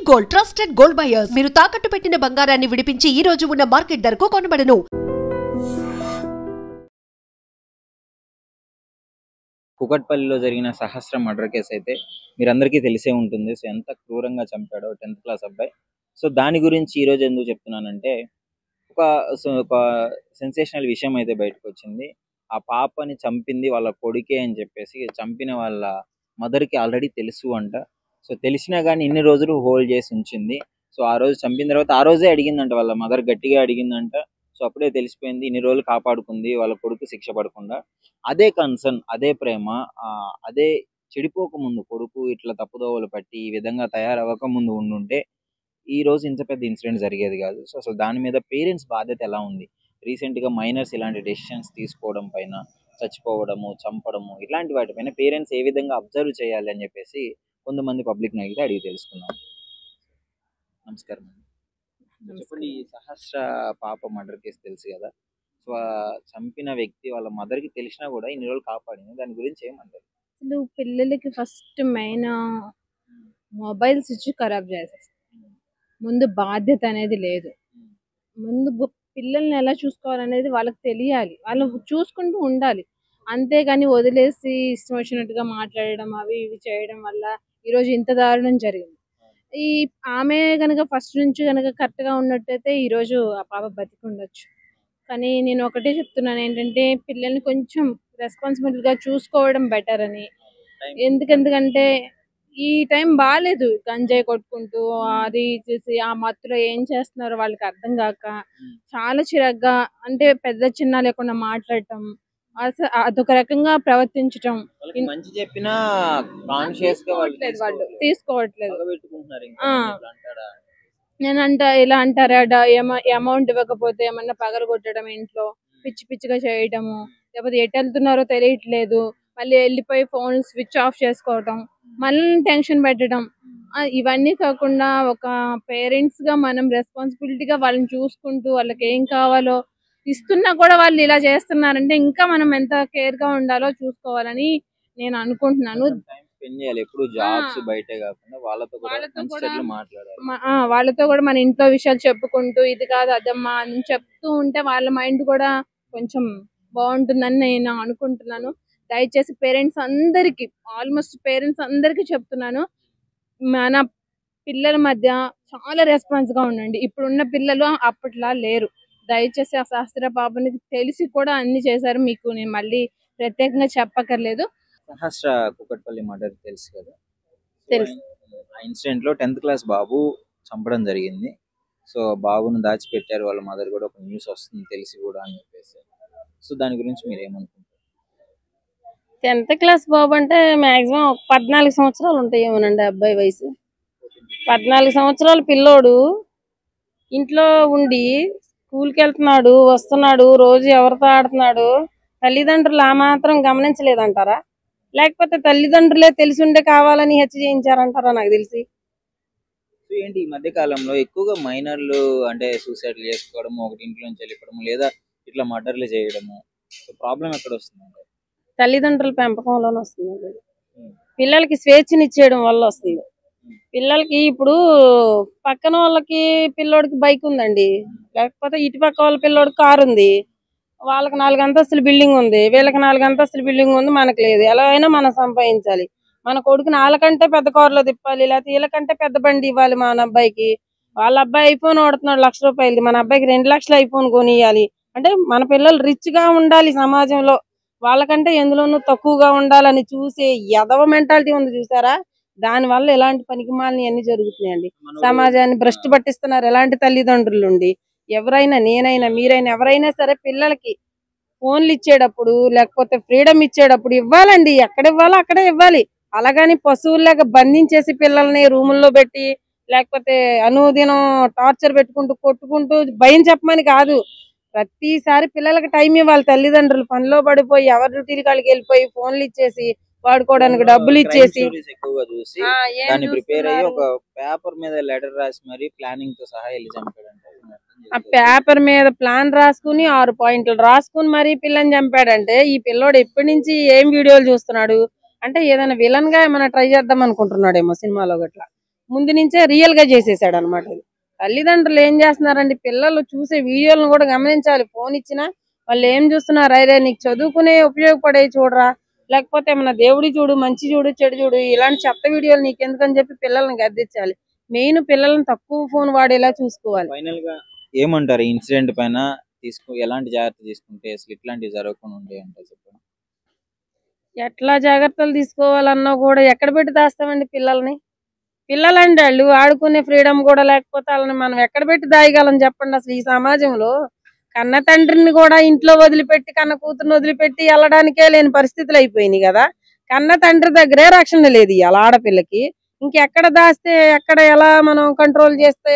Gold trusted gold buyers మీరు తాకట్టు పెట్టిన బంగారాన్ని విడిపించి ఈ రోజు ఉన్న మార్కెట్ ధరకు కొనబడను. కుకట్పల్లిలో జరిగిన సహస్ర మర్డర్ కేసు అయితే మీరందరికీ తెలిసే ఉంటుంది. సో ఎంత క్రూరంగా చంపాడో 10th క్లాస్ అబ్బాయి. సో దాని గురించి ఈరోజు ఎందుకు చెప్తున్నానంటే ఒక సెన్సేషనల్ విషయం అయితే బయటకు వచ్చింది. ఆ పాపని చంపింది వాళ్ళ కొడుకే అని చెప్పేసి చంపిన వాళ్ళ మదర్కి ఆల్రెడీ తెలుసు అంట. సో తెలిసినా కానీ ఇన్ని రోజులు హోల్డ్ చేసి ఉంచింది. సో ఆ రోజు చంపిన తర్వాత ఆ రోజే అడిగిందంట, వాళ్ళ మదర్ గట్టిగా అడిగిందంట. సో అప్పుడే తెలిసిపోయింది, ఇన్ని రోజులు కాపాడుకుంది వాళ్ళ కొడుకు శిక్ష పడకుండా. అదే కన్సర్న్, అదే ప్రేమ, అదే చెడిపోక ముందు కొడుకు ఇట్లా తప్పుదోవలు పట్టి ఈ విధంగా తయారవ్వక ముందు ఉండుంటే ఈ రోజు ఇంత పెద్ద ఇన్సిడెంట్ జరిగేది కాదు. సో అసలు దాని మీద పేరెంట్స్ బాధ్యత ఎలా ఉంది? రీసెంట్గా మైనర్స్ ఇలాంటి డెసిషన్స్ తీసుకోవడం పైన, చచ్చిపోవడము, చంపడము, ఇలాంటి వాటిపైన పేరెంట్స్ ఏ విధంగా అబ్జర్వ్ చేయాలి అని చెప్పేసి కొంతమంది పబ్లిక్ని అయితే అడిగి తెలుసుకున్నాం. నమస్కారం అండి. చెప్పండి, ఈ సహస్ర పాప మర్డర్ కేసు తెలుసు కదా. సో చంపిన వ్యక్తి వాళ్ళ మదర్కి తెలిసినా కూడా ఇన్ని రోజులు కాపాడింది, దాని గురించి ఏమంటారు? అసలు పిల్లలకి ఫస్ట్ మెయిన్ మొబైల్స్ ఇచ్చి ఖరాబ్ చేసేస్తారు. ముందు బాధ్యత అనేది లేదు. ముందు పిల్లల్ని ఎలా చూసుకోవాలనేది వాళ్ళకి తెలియాలి, వాళ్ళు చూసుకుంటూ ఉండాలి. అంతేగాని వదిలేసి ఇష్టం వచ్చినట్టుగా మాట్లాడడం, అవి ఇవి చేయడం వల్ల ఈరోజు ఇంత దారుణం జరిగింది. ఆమె కనుక ఫస్ట్ నుంచి కనుక కరెక్ట్గా ఉన్నట్టయితే ఈరోజు ఆ పాప బతికి ఉండొచ్చు. కానీ నేను ఒకటే చెప్తున్నాను ఏంటంటే, పిల్లల్ని కొంచెం రెస్పాన్సిబిలిటీగా చూసుకోవడం బెటర్ అని. ఎందుకంటే ఈ టైం బాగాలేదు, గంజాయి కొట్టుకుంటూ అది చేసి ఆ మత్తులో ఏం చేస్తున్నారో వాళ్ళకి అర్థం కాక చాలా చిరాగ్గా, అంటే పెద్ద చిన్న లేకుండా మాట్లాడటం, అదొక రకంగా ప్రవర్తించటం. మంచి చెప్పినా కాన్షియస్ గా వాళ్ళు తీసుకోవట్లేదు. నేనంట ఇలా అంటారా, అమౌంట్ ఇవ్వకపోతే ఏమన్నా పగలు కొట్టడం, ఇంట్లో పిచ్చి పిచ్చిగా చేయటము, లేకపోతే ఎటు వెళ్తున్నారో తెలియట్లేదు, మళ్ళీ వెళ్ళిపోయి ఫోన్ స్విచ్ ఆఫ్ చేసుకోవటం, మళ్ళీ టెన్షన్ పెట్టడం. ఇవన్నీ కాకుండా ఒక పేరెంట్స్ గా మనం రెస్పాన్సిబిలిటీగా వాళ్ళని చూసుకుంటూ వాళ్ళకి ఏం కావాలో ఇస్తున్నా కూడా వాళ్ళు ఇలా చేస్తున్నారంటే ఇంకా మనం ఎంత కేర్ గా ఉండాలో చూసుకోవాలని నేను అనుకుంటున్నాను. వాళ్ళతో కూడా మన ఇంట్లో విషయాలు చెప్పుకుంటూ, ఇది కాదు అదమ్మా అని చెప్తూ ఉంటే వాళ్ళ మైండ్ కూడా కొంచెం బాగుంటుందని నేను అనుకుంటున్నాను. దయచేసి పేరెంట్స్ అందరికి, ఆల్మోస్ట్ పేరెంట్స్ అందరికి చెప్తున్నాను, మన పిల్లల మధ్య చాలా రెస్పాన్స్ గా ఉండండి. ఇప్పుడున్న పిల్లలు అప్పట్లా లేరు. దయచేసి ఆ శాస్త్ర పాపని తెలిసి కూడా అన్ని చేశారు, మీకు నేను మళ్ళీ ప్రత్యేకంగా చెప్పక్కర్లేదు. సహస్ర కుకట్పల్లి మర్డర్ తెలుసు కదా. తెలుసు. ఆ ఇన్సిడెంట్ లో 10th క్లాస్ బాబు చంపడం జరిగింది. సో బాబును దాచిపెట్టారు వాళ్ళ మదర్ కూడా, ఒక న్యూస్ వస్తుంది తెలిసి కూడా అని చెప్పేసి. సో దాని గురించి మీరు ఏమనుకుంటారు? 10th క్లాస్ బాబు అంటే మాక్సిమం 14 సంవత్సరాలు ఉంటాయేమోనండి అబ్బాయి వయసు. 14 సంవత్సరాల పిల్లోడు ఇంట్లో ఉండి స్కూల్కి వెళ్తున్నాడు, వస్తున్నాడు, రోజు ఎవరితో ఆడుతున్నాడు, తల్లిదండ్రులు ఆ మాత్రం గమనించలేదంటారా? లేకపోతే తల్లిదండ్రులే తెలిసి ఉండే కావాలని హత్య చేయించారంటారా? నాకు తెలిసి ఏంటి ఈ మధ్య కాలంలో ఎక్కువగా మైనర్లు అంటే సూసైడ్ చేసుకోవడము, ఒకటి ఇంట్లో నుంచి వెళ్ళిపోవడము, లేదా ఇట్లా మర్డర్లు చేయడము. సో ప్రాబ్లం ఎక్కడ వస్తుంది? తల్లిదండ్రుల పెంపకంలోనే వస్తుంది. పిల్లలకి స్వేచ్ఛనిచ్చేయడం వల్ల వస్తుంది. పిల్లలకి ఇప్పుడు పక్కన వాళ్ళకి పిల్లోడికి బైక్ ఉందండి, లేకపోతే ఇటు పక్క వాళ్ళ పిల్లోడికి కారు ఉంది, వాళ్ళకి 4 అంతస్తుల బిల్డింగ్ ఉంది, వీళ్ళకి 4 అంతస్తుల బిల్డింగ్ ఉంది, మనకు లేదు. ఎలా అయినా మనం సంపాదించాలి. మన కొడుకుని వాళ్ళకంటే పెద్ద కారులో తిప్పాలి, లేకపోతే వీళ్ళకంటే పెద్ద బండి ఇవ్వాలి మన అబ్బాయికి. వాళ్ళ అబ్బాయి ఐఫోన్ వాడుతున్నాడు 1,00,000 రూపాయలది, మన అబ్బాయికి 2 లక్షల ఐఫోన్ కొనియాలి. అంటే మన పిల్లలు రిచ్ గా ఉండాలి సమాజంలో, వాళ్ళకంటే ఎందులోనూ తక్కువగా ఉండాలని చూసే ఎదవ మెంటాలిటీ ఉంది చూసారా? దాని వల్ల ఇలాంటి పనికిమాలని అన్ని జరుగుతున్నాయండి. సమాజాన్ని భ్రష్టు పట్టిస్తున్నారు ఎలాంటి తల్లిదండ్రులు ఉండి. ఎవరైనా, నేనైనా, మీరైనా, ఎవరైనా సరే పిల్లలకి ఫోన్లు ఇచ్చేటప్పుడు, లేకపోతే ఫ్రీడమ్ ఇచ్చేటప్పుడు ఇవ్వాలండి. ఎక్కడ ఇవ్వాలో అక్కడే ఇవ్వాలి. అలాగని పశువుల్లాగా బంధించేసి పిల్లల్ని రూముల్లో పెట్టి, లేకపోతే అనుదినం టార్చర్ పెట్టుకుంటూ కొట్టుకుంటూ భయం చెప్పమని కాదు. ప్రతిసారి పిల్లలకి టైం ఇవ్వాలి. తల్లిదండ్రులు పనిలో పడిపోయి ఎవరి డ్యూటీలు కాళ్ళకి వెళ్ళిపోయి ఫోన్లు ఇచ్చేసి వాడుకోవడానికి డబ్బులు ఇచ్చేసి ఎక్కువగా చూసి దాన్ని ప్రిపేర్ అయ్యి ఒక పేపర్ మీద లెటర్ రాసి మరి ప్లానింగ్ తో సహా వెళ్ళి చంపాడంట. ఆ పేపర్ మీద ప్లాన్ రాసుకుని 6 పాయింట్లు రాసుకుని మరి పిల్లని చంపాడంటే ఈ పిల్లోడు ఎప్పటి నుంచి ఏం వీడియోలు చూస్తున్నాడు? అంటే ఏదైనా విలన్ గా ఏమైనా ట్రై చేద్దాం అనుకుంటున్నాడేమో సినిమాలో గట్లా. ముందు నుంచే రియల్ గా చేసేసాడు అనమాట. తల్లిదండ్రులు ఏం చేస్తున్నారండి, పిల్లలు చూసే వీడియోలను కూడా గమనించాలి. ఫోన్ ఇచ్చినా వాళ్ళు ఏం చూస్తున్నారు, అరే నీకు చదువుకునే ఉపయోగపడే చూడరా, లేకపోతే ఏమన్నా దేవుడి చూడు, మంచి చూడు, చెడు చూడు, ఇలాంటి చెత్త వీడియోలు నీకెందుకని చెప్పి పిల్లల్ని గద్దించాలి. మెయిన్ పిల్లల్ని తక్కువ ఫోన్ వాడేలా చూసుకోవాలి. ఫైనల్ గా ఏమంటారు ఈ ఇన్సిడెంట్ పైన? ఎలాంటి జాగ్రత్త తీసుకుంటే అసలు ఇట్లాంటివి జరగకుండా ఉంటాయి అంటే చెప్పండి. ఎట్లా జాగ్రత్తలు తీసుకోవాలన్నా కూడా ఎక్కడ పెట్టి దాస్తామండి పిల్లల్ని? పిల్లలండి వాళ్ళు ఆడుకునే ఫ్రీడమ్ కూడా లేకపోతే వాళ్ళని మనం ఎక్కడ పెట్టి దాయగలం చెప్పండి. అసలు ఈ సమాజంలో కన్న తండ్రిని కూడా ఇంట్లో వదిలిపెట్టి, కన్న కూతురుని వదిలిపెట్టి వెళ్ళడానికే లేని పరిస్థితులు అయిపోయినాయి కదా. కన్న తండ్రి దగ్గరే రక్షణ లేదు ఇవాళ ఆడపిల్లకి. ఇంకెక్కడ దాస్తే, ఎక్కడ ఎలా మనం కంట్రోల్ చేస్తే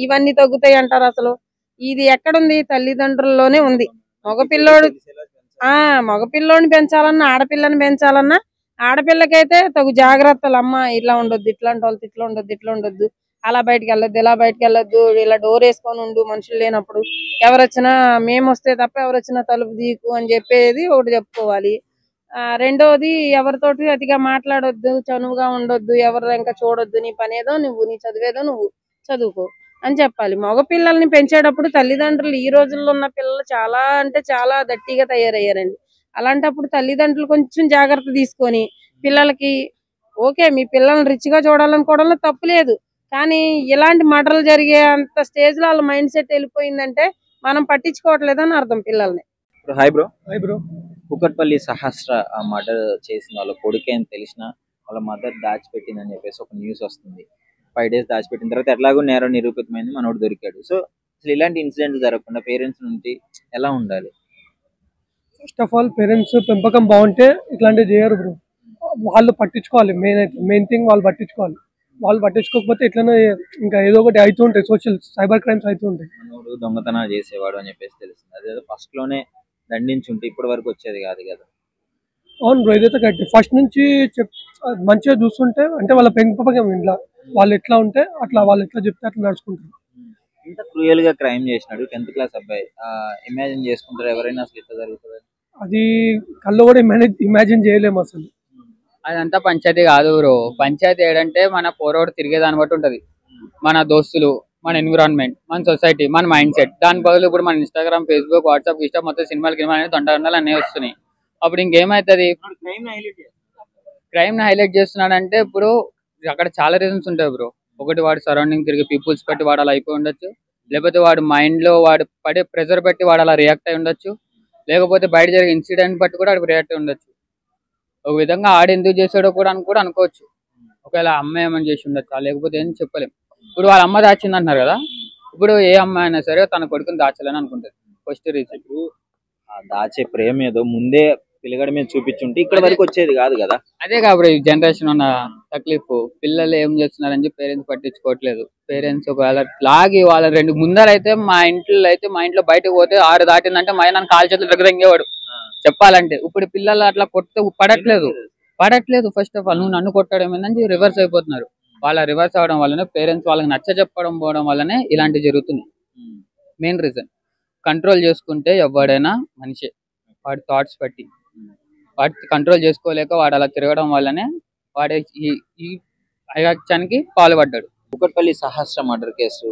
ఇవన్నీ తగ్గుతాయి అంటారు? అసలు ఇది ఎక్కడుంది? తల్లిదండ్రుల్లోనే ఉంది. మగపిల్లోని పెంచాలన్నా, ఆడపిల్లని పెంచాలన్నా, ఆడపిల్లకైతే తగు జాగ్రత్తలు, అమ్మ ఇట్లా ఉండొద్దు, ఇట్లాంటి వాళ్ళతో ఇట్లా ఉండొద్దు, ఇట్లా ఉండొద్దు, అలా బయటకు వెళ్ళొద్దు, ఇలా బయటకు వెళ్ళొద్దు, ఇలా డోర్ వేసుకొని ఉండు, మనుషులు లేనప్పుడు ఎవరు వచ్చినా, మేము వస్తే తప్ప ఎవరు వచ్చినా తలుపు తీకు అని చెప్పేది ఒకటి చెప్పుకోవాలి. రెండోది ఎవరితోటి అతిగా మాట్లాడొద్దు, చనువుగా ఉండొద్దు, ఎవరు ఇంకా చూడొద్దు, నీ పనేదో నువ్వు, నీ చదివేదో నువ్వు చదువుకో అని చెప్పాలి. మగ పిల్లల్ని పెంచేటప్పుడు తల్లిదండ్రులు, ఈ రోజుల్లో ఉన్న పిల్లలు చాలా అంటే చాలా దట్టిగా తయారయ్యారండి. అలాంటప్పుడు తల్లిదండ్రులు కొంచెం జాగ్రత్త తీసుకొని పిల్లలకి, ఓకే మీ పిల్లల్ని రిచ్ గా చూడాలనుకోవడంలో తప్పు లేదు, కానీ ఇలాంటి మర్డర్లు జరిగే అంత స్టేజ్ లో వాళ్ళ మైండ్ సెట్ వెళ్ళిపోయిందంటే మనం పట్టించుకోవట్లేదని అర్థం పిల్లల్ని. హాయ్ బ్రో, కుకట్పల్లి సహస్ర మర్డర్ చేసిన వాళ్ళ కొడుకే అని తెలిసిన వాళ్ళ మదర్ దాచిపెట్టిందని చెప్పేసి ఒక న్యూస్ వస్తుంది. 5 days దాచిపెట్టిన తర్వాత ఎట్లాగో నేరం నిరూపితమైంది, మనోడు దొరికాడు. సో అసలు ఇలాంటి ఇన్సిడెంట్ జరగకుండా పేరెంట్స్ నుంచి ఎలా ఉండాలి? ఫస్ట్ ఆఫ్ ఆల్ పేరెంట్స్ పెంపకం బాగుంటే ఇట్లాంటివి చేయరు బ్రో. వాళ్ళు పట్టించుకోవాలి, మెయిన్ థింగ్ వాళ్ళు పట్టించుకోవాలి. వాళ్ళు పట్టించుకోకపోతే ఇట్లనే ఇంకా ఏదో ఒకటి అవుతూ ఉంటాయి, సైబర్ క్రైమ్స్ అవుతూ ఉంటాయి. మనోడు దొంగతనాలు చేసేవాడు అని చెప్పేసి తెలుస్తుంది. అదేదో ఫస్ట్ లోనే దండించుంటే ఇప్పటి వరకు వచ్చేది కాదు కదా. అవును బ్రో, ఇదైతే కరెక్ట్. ఫస్ట్ నుంచి మంచిగా చూస్తుంటే, అంటే వాళ్ళ పెంపకం ఇంట్లో వాళ్ళు ఎట్లా ఉంటే అట్లా, వాళ్ళు ఎట్లా చెప్తే అట్లా నడుచుకుంటారు. ఇంత క్రూయల్ గా క్రైమ్ చేసినాడు 10th క్లాస్ అబ్బాయి. ఇమాజిన్ చేసుకుంటారు ఎవరైనా అసలు ఇట్లా జరుగుతుంది? అది కళ్ళు కూడా ఇమాజిన్ చేయలేము అసలు. అదంతా పంచాయతీ కాదు బ్రో. పంచాయతీ ఏంటంటే మన పోరోడు తిరిగేదాన్ని బట్టి ఉంటది. మన దోస్తులు, మన ఎన్విరాన్మెంట్, మన సొసైటీ, మన మైండ్ సెట్. దాని బదులు ఇప్పుడు మన ఇన్స్టాగ్రామ్, ఫేస్బుక్, వాట్సాప్, ఇష్టం మొత్తం సినిమాలు అనేది తొందరలు అన్నీ వస్తున్నాయి. అప్పుడు ఇంకేమైతుంది? క్రైమ్ ని హైలైట్ చేస్తున్నాడంటే ఇప్పుడు అక్కడ చాలా రీజన్స్ ఉంటాయి బ్రో. ఒకటి వాడు సరౌండింగ్ తిరిగి పీపుల్స్ బట్టి వాడు అలా అయిపోయి ఉండొచ్చు, లేకపోతే వాడు మైండ్ లో వాడు పడే ప్రెజర్ బట్టి వాడు అలా రియాక్ట్ అయి ఉండొచ్చు, లేకపోతే బయట జరిగే ఇన్సిడెంట్ బట్టి కూడా వాడికి రియాక్ట్ అయి ఉండొచ్చు. ఒక విధంగా ఆడు ఎందుకు చేసాడో కూడా అనుకోవచ్చు. ఒకవేళ అమ్మాయి ఏమని చేసి ఉండొచ్చు, లేకపోతే ఏం చెప్పలేం. ఇప్పుడు వాళ్ళ అమ్మ దాచింది అంటున్నారు కదా, ఇప్పుడు ఏ అమ్మాయి అయినా సరే తన కొడుకుని దాచాలని అనుకుంటుంది. ఫస్ట్ రీజన్ దాచే ప్రేమ ఏదో ముందే పిల్లగాడి మీద చూపించుంటే ఇక్కడ వరకు వచ్చేది కాదు కదా. అదే కాబట్టి ఈ జనరేషన్ ఉన్న తక్లీఫ్. పిల్లలు ఏం చేస్తున్నారని చెప్పి పేరెంట్స్ పట్టించుకోవట్లేదు. పేరెంట్స్ ఒకవేళ లాగి వాళ్ళ రెండు ముందరైతే మా ఇంట్లో బయటకు పోతే 6 దాటిందంటే మా నన్ను కాలు చేతులు దగ్గర ఇంగేవాడు చెప్పాలంటే. ఇప్పుడు పిల్లలు అట్లా కొడితే పడట్లేదు. ఫస్ట్ ఆఫ్ ఆల్ నువ్వు నన్ను కొట్టడం ఏంటంటే రివర్స్ అయిపోతున్నారు. వాళ్ళ రివర్స్ అవడం వల్లనే పేరెంట్స్ వాళ్ళకి నచ్చ చెప్పడం పోవడం వల్లనే ఇలాంటివి జరుగుతున్నాయి. మెయిన్ రీజన్ కంట్రోల్ చేసుకుంటే ఎవడైనా మనిషే. వాడి థాట్స్ బట్టి వాటి కంట్రోల్ చేసుకోలేక వాడు అలా తిరగడం వల్లనే వాడే ఈ అయాక్షానికి పాల్పడ్డాడు. కుకట్పల్లి సహస్ర మర్డర్ కేసు,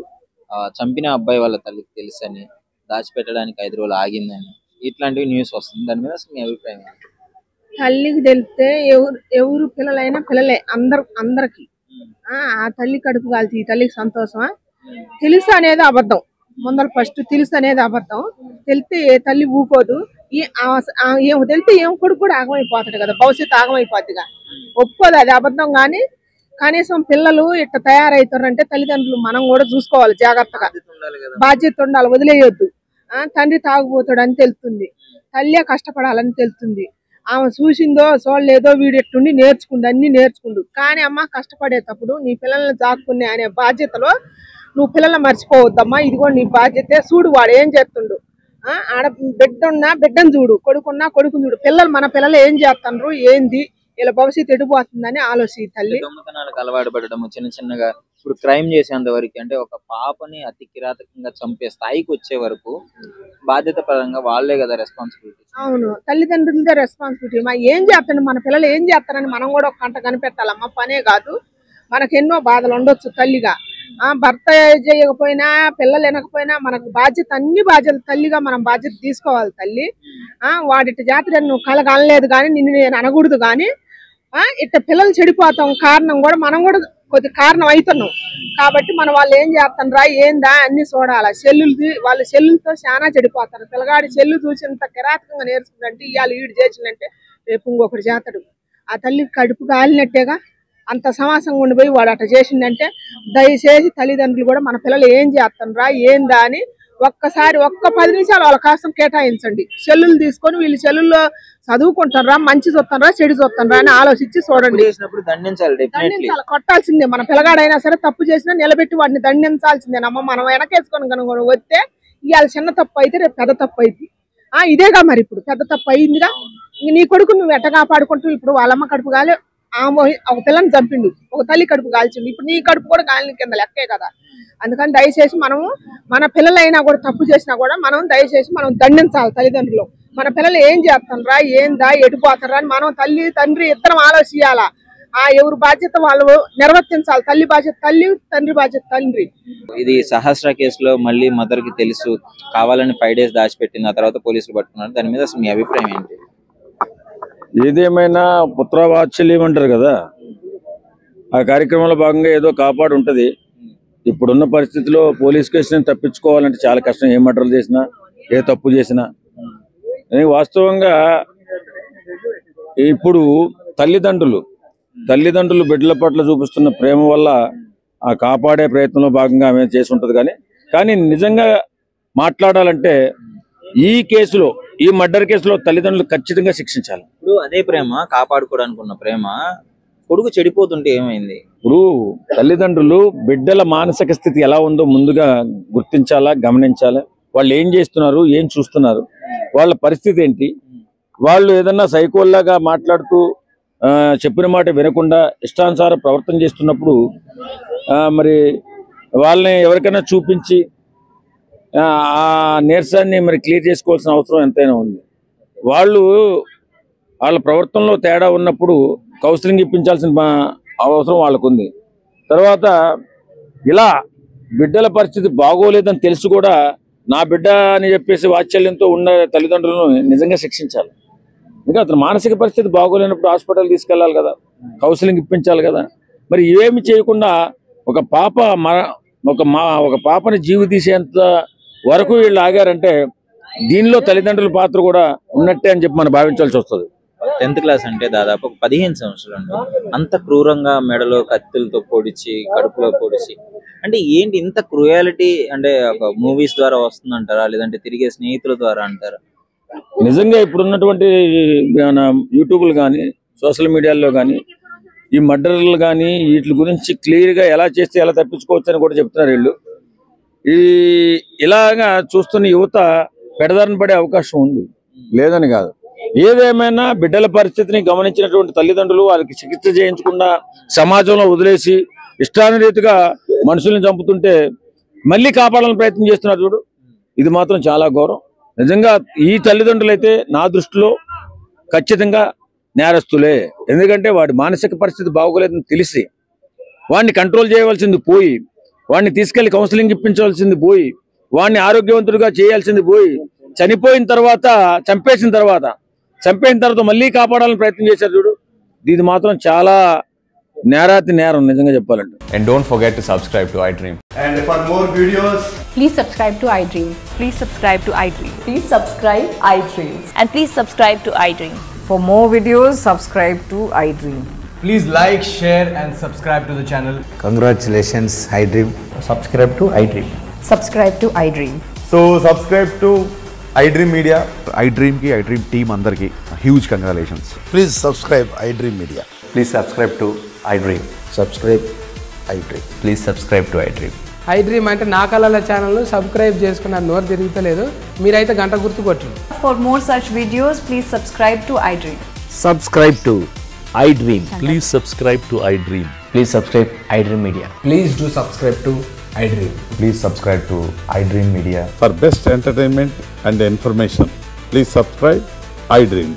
చంపిన అబ్బాయి వాళ్ళ తల్లికి తెలుసని దాచిపెట్టడానికి 5 రోజులు ఆగిందని ఇట్లాంటివి న్యూస్ వస్తుంది. దాని మీద అసలు మీ అభిప్రాయం? తల్లికి తెలిస్తే ఎవరు పిల్లలైనా పిల్లలే, అందరికి. ఆ తల్లి కడుపు కాల్చి ఈ తల్లికి సంతోషమా? తెలుసు అనేది అబద్ధం. ముందర ఫస్ట్ తెలుసు అనేది అబద్ధం. తెలితే ఏ తల్లి ఊకోదు. ఏం తెలితే ఏం కొడుకు కూడా ఆగమైపోతాడు కదా, భవిష్యత్తు ఆగమైపోద్దిగా. ఒప్పుకోదు, అది అబద్ధం. కానీ కనీసం పిల్లలు ఇట్లా తయారవుతారంటే తల్లిదండ్రులు మనం కూడా చూసుకోవాలి జాగ్రత్తగా. బాధ్యత ఉండాలి, వదిలేయొద్దు. తండ్రి తాగుపోతాడు అని తెలుస్తుంది, తల్లి కష్టపడాలని తెలుస్తుంది. ఆమె చూసిందో చూడలేదో వీడు ఎట్టుండి అన్ని నేర్చుకుండు. కానీ అమ్మ కష్టపడేటప్పుడు నీ పిల్లల్ని జాక్కునే అనే బాధ్యతలో నువ్వు పిల్లల్ని మర్చిపోవద్దమ్మా. ఇది కూడా నీ బాధ్యతే. చూడు వాడు ఏం చేస్తుండు. ఆడ బిడ్డ ఉన్నా బిడ్డను చూడు, కొడుకున్నా కొడుకుని చూడు. మన పిల్లలు ఏం చేస్తున్నారు, ఏంది, ఇలా భవిష్యత్తు ఎడిపోతుందని ఆలోచించి తల్లి. దొంగతనాలకు అలవాటు పడడం చిన్నగా ఇప్పుడు క్రైమ్ చేసేంత వరకు, అంటే ఒక పాపని అతి కిరాతకంగా చంపే స్థాయికి వచ్చే వరకు బాధ్యత పరంగా వాళ్ళే కదా రెస్పాన్సిబిలిటీ. అవును, తల్లిదండ్రులదే రెస్పాన్సిబిలిటీ. ఏం చేస్తాడు మన పిల్లలు ఏం చేస్తారని మనం కూడా ఒక కంట కనిపెట్టాలమ్మా. పనే కాదు, మనకు ఎన్నో బాధలు ఉండొచ్చు తల్లిగా. భర్త చేయకపోయినా పిల్లలు వినకపోయినా మనకు బాధ్యత, అన్ని బాధ్యతలు తల్లిగా మనం బాధ్యత తీసుకోవాలి. తల్లి వాడిటి జాతర నువ్వు కలగనలేదు కానీ నిన్ను నేను అనకూడదు, కానీ ఇట్ట పిల్లలు చెడిపోతాం కారణం కూడా మనం కూడా కొద్ది కారణం అవుతున్నాం. కాబట్టి మనం వాళ్ళు ఏం చేస్తారా ఏందా అన్ని చూడాలి. సెల్లులది వాళ్ళ సెల్లులతో చాలా చెడిపోతారు. పిల్లగాడి సెల్లు చూసినంత కిరాతకంగా నేర్చుకుంటే ఇవాళ ఈడు చేసిందంటే రేపు ఇంకొకటి చేస్తాడు. ఆ తల్లి కడుపు కాలినట్టేగా. అంత సమాసంగా ఉండిపోయి వాడు అట్లా చేసిందంటే దయచేసి తల్లిదండ్రులు కూడా మన పిల్లలు ఏం చేస్తారా ఏందా అని ఒక్కసారి 10 నిమిషాలు వాళ్ళ కోసం కేటాయించండి. సెల్లులు తీసుకొని వీళ్ళు సెల్లుల్లో చదువుకుంటారా, మంచి చూస్తారా, చెడు చూస్తారా అని ఆలోచించి చూడండి. దండించాలి, కొట్టాల్సిందే. మన పిల్లగాడైనా సరే తప్పు చేసినా నిలబెట్టి వాడిని దండించాల్సిందేనమ్మ. మనం వెనకేసుకొని కనుక వస్తే ఇవాళ చిన్న తప్పు అయితే రేపు పెద్ద తప్పు అయింది. ఇదేగా మరి ఇప్పుడు పెద్ద తప్పు అయిందిగా. నీ కొడుకు నువ్వు ఎట్ట కాపాడుకుంటూ ఇప్పుడు వాళ్ళమ్మ కడుపు కాలే ఒక పిల్లని చంపిండు, ఒక తల్లి కడుపు కాల్చిండు, ఇప్పుడు నీ కడుపు కూడా కాలిన కింద లెక్కే కదా. అందుకని దయచేసి మనము మన పిల్లలైనా కూడా తప్పు చేసినా కూడా మనం దయచేసి మనం దండించాలి. తల్లిదండ్రులు మన పిల్లలు ఏం చేస్తారా ఏందా ఎడిపోతారా అని మనం తల్లి తండ్రి ఇద్దరం ఆలోచించాలా. ఎవరి బాధ్యత వాళ్ళు నిర్వర్తించాలి. తల్లి బాధ్యత తల్లి, తండ్రి బాధ్యత తండ్రి. ఇది సహస్ర కేసులో మళ్ళీ మదర్ కి తెలుసు కావాలని 5 days దాచిపెట్టింది, ఆ తర్వాత పోలీసులు పట్టుకున్నారు. దాని మీద అసలు మీ అభిప్రాయం ఏంటి? ఏదేమైనా పుత్రవాత్సల్యం అంటారు కదా, ఆ కార్యక్రమంలో భాగంగా ఏదో కాపాడు ఉంటుంది. ఇప్పుడున్న పరిస్థితిలో పోలీస్ కేసుని తప్పించుకోవాలంటే చాలా కష్టం. ఏ మర్డర్లు చేసినా, ఏ తప్పు చేసినా. వాస్తవంగా ఇప్పుడు తల్లిదండ్రులు బిడ్డల పట్ల చూపిస్తున్న ప్రేమ వల్ల ఆ కాపాడే ప్రయత్నంలో భాగంగా ఆమె చేసి ఉంటుంది. కానీ నిజంగా మాట్లాడాలంటే ఈ మర్డర్ కేసులో తల్లిదండ్రులు ఖచ్చితంగా శిక్షించాలి. ఇప్పుడు అదే ప్రేమ, కాపాడుకోవడానికి ఉన్న ప్రేమ కొడుకు చెడిపోతుంటే ఏమైంది? ఇప్పుడు తల్లిదండ్రులు బిడ్డల మానసిక స్థితి ఎలా ఉందో ముందుగా గుర్తించాలా, గమనించాలా. వాళ్ళు ఏం చేస్తున్నారు, ఏం చూస్తున్నారు, వాళ్ళ పరిస్థితి ఏంటి. వాళ్ళు ఏదన్నా సైకోల్లాగా మాట్లాడుతూ చెప్పిన మాట వినకుండా ఇష్టానుసార ప్రవర్తన చేస్తున్నప్పుడు మరి వాళ్ళని ఎవరికైనా చూపించి ఆ నీరసాన్ని మరి క్లియర్ చేసుకోవాల్సిన అవసరం ఎంతైనా ఉంది. వాళ్ళ ప్రవర్తనలో తేడా ఉన్నప్పుడు కౌన్సిలింగ్ ఇప్పించాల్సిన అవసరం వాళ్ళకు ఉంది. తర్వాత ఇలా బిడ్డల పరిస్థితి బాగోలేదని తెలిసి కూడా నా బిడ్డ అని చెప్పేసి వాత్సల్యంతో ఉన్న తల్లిదండ్రులను నిజంగా శిక్షించాలి. ఇంకా అతను మానసిక పరిస్థితి బాగోలేనప్పుడు హాస్పిటల్ తీసుకెళ్ళాలి కదా, కౌన్సిలింగ్ ఇప్పించాలి కదా. మరి ఇవేమి చేయకుండా ఒక పాపని జీవి తీసేంత వరకు వీళ్ళు ఆగారంటే దీనిలో తల్లిదండ్రుల పాత్ర కూడా ఉన్నట్టే అని చెప్పి మనం భావించాల్సి వస్తుంది. 10th క్లాస్ అంటే దాదాపు 15 సంవత్సరాలు అంత క్రూరంగా మెడలో కత్తులతో పొడిచి, కడుపులో పొడిచి, అంటే ఏంటి ఇంత క్రూయాలిటీ? అంటే ఒక మూవీస్ ద్వారా వస్తుందంటారా, లేదంటే తిరిగే స్నేహితుల ద్వారా అంటారా? నిజంగా ఇప్పుడున్నటువంటి యూట్యూబ్లు కానీ సోషల్ మీడియాలో కానీ ఈ మర్డర్లు కానీ వీటి గురించి క్లియర్గా ఎలా చేస్తే ఎలా తప్పించుకోవచ్చు అని కూడా చెప్తున్నారు వీళ్ళు. ఇలాగా చూస్తున్న యువత పెడదారిన పడే అవకాశం ఉంది, లేదని కాదు. ఏదేమైనా బిడ్డల పరిస్థితిని గమనించినటువంటి తల్లిదండ్రులు వాళ్ళకి చికిత్స చేయించకుండా సమాజంలో వదిలేసి ఇష్టానురీతిగా మనుషుల్ని చంపుతుంటే మళ్ళీ కాపాడాలని ప్రయత్నం చేస్తున్నారు చూడు, ఇది మాత్రం చాలా ఘోరం. నిజంగా ఈ తల్లిదండ్రులు అయితే నా దృష్టిలో ఖచ్చితంగా నేరస్తులే. ఎందుకంటే వాడి మానసిక పరిస్థితి బాగోలేదని తెలిసి వాడిని కంట్రోల్ చేయవలసింది పోయి, వాడిని తీసుకెళ్లి కౌన్సిలింగ్ ఇప్పించవలసింది పోయి, వాడిని ఆరోగ్యవంతుడిగా చేయాల్సింది పోయి, చనిపోయిన తర్వాత చంపేసిన తర్వాత మళ్ళీ కాపాడాలని ప్రయత్నం చేశారు చూడు, ఇది మాత్రం చాలా నేరం నిజంగా చెప్పాలంటే. And don't forget to subscribe to iDream. And for more videos, please subscribe to iDream. Please subscribe to iDream. Please subscribe iDream. And please subscribe to iDream. For more videos, subscribe to iDream. please like, share and subscribe to the channel. Congratulations iDream. Subscribe to iDream. Subscribe to iDream. So subscribe to iDream Media. iDream ki iDream team andarki huge congratulations. Please subscribe iDream Media. Please subscribe to iDream. Subscribe iDream. Please subscribe to iDream. iDream అంటే నా కళల channel subscribe చేసుకున్న నోరు తిరుగుతలేదు, మీరైతే గంట గుర్తు కొట్టండి. For more such videos, please subscribe to iDream. Subscribe to iDream. Please subscribe to iDream. Please subscribe iDream Media. Please do subscribe to iDream. Please subscribe to iDream Media. For best entertainment and information, please subscribe iDream.